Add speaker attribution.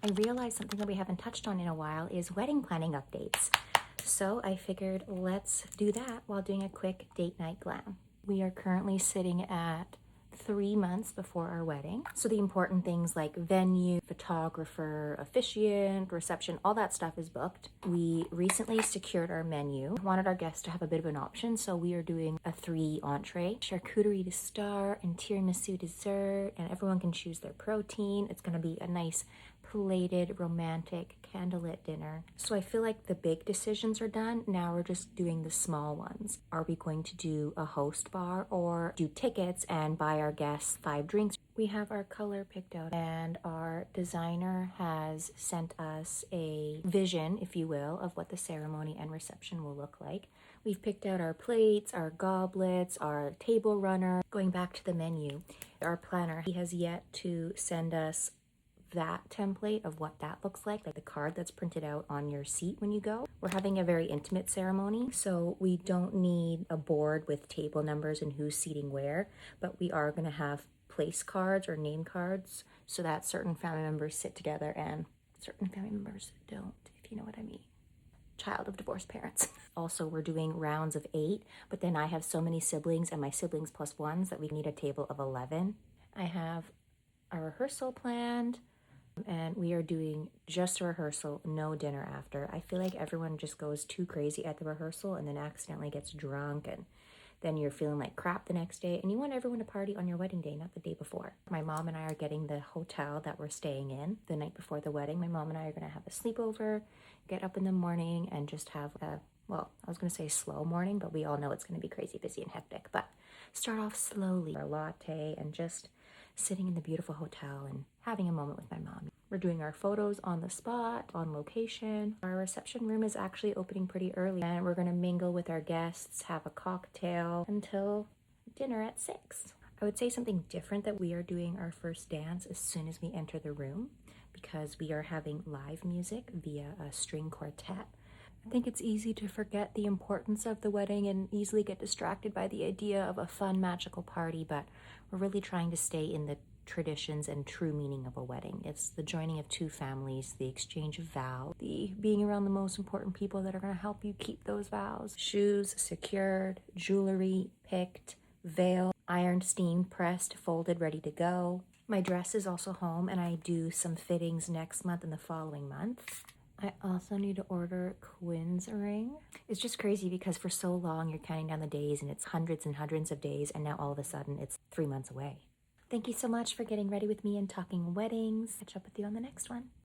Speaker 1: I realized something that we haven't touched on in a while is wedding planning updates. So I figured let's do that while doing a quick date night glam. We are currently sitting at 3 months before our wedding. So the important things like venue, photographer, officiant, reception, all that stuff is booked. We recently secured our menu. Wanted our guests to have a bit of an option, so we are doing a 3 entree, charcuterie to start, and tiramisu dessert, and everyone can choose their protein. It's gonna be a nice plated, romantic, candlelit dinner. So I feel like the big decisions are done. Now we're just doing the small ones. Are we going to do a host bar or do tickets and buy our guests 5 drinks? We have our color picked out and our designer has sent us a vision, if you will, of what the ceremony and reception will look like. We've picked out our plates, our goblets, our table runner. Going back to the menu, our planner, he has yet to send us that template of what that looks like the card that's printed out on your seat when you go. We're having a very intimate ceremony, so we don't need a board with table numbers and who's seating where, but we are going to have place cards or name cards so that certain family members sit together and certain family members don't, if you know what I mean. Child of divorced parents. Also, we're doing rounds of 8, but then I have so many siblings and my siblings plus ones that we need a table of 11. I have a rehearsal planned, and we are doing just a rehearsal, no dinner after. I feel like everyone just goes too crazy at the rehearsal and then accidentally gets drunk, and then you're feeling like crap the next day, and you want everyone to party on your wedding day, not the day before. My mom and I are getting the hotel that we're staying in the night before the wedding. My mom and I are gonna have a sleepover, get up in the morning, and just have a, well, I was gonna say slow morning, but we all know it's gonna be crazy busy and hectic, but start off slowly. Our latte and just sitting in the beautiful hotel and having a moment with my mom. We're doing our photos on the spot, on location. Our reception room is actually opening pretty early, and we're gonna mingle with our guests, have a cocktail until dinner at 6. I would say something different, that we are doing our first dance as soon as we enter the room because we are having live music via a string quartet. I think it's easy to forget the importance of the wedding and easily get distracted by the idea of a fun, magical party, but we're really trying to stay in the traditions and true meaning of a wedding. It's the joining of 2 families, the exchange of vows, the being around the most important people that are going to help you keep those vows. Shoes secured, jewelry picked, veil ironed, steamed, pressed, folded, ready to go. My dress is also home, and I do some fittings next month and the following month. I also need to order Quinn's ring. It's just crazy because for so long you're counting down the days and it's hundreds and hundreds of days, and now all of a sudden it's 3 months away. Thank you so much for getting ready with me and talking weddings. Catch up with you on the next one.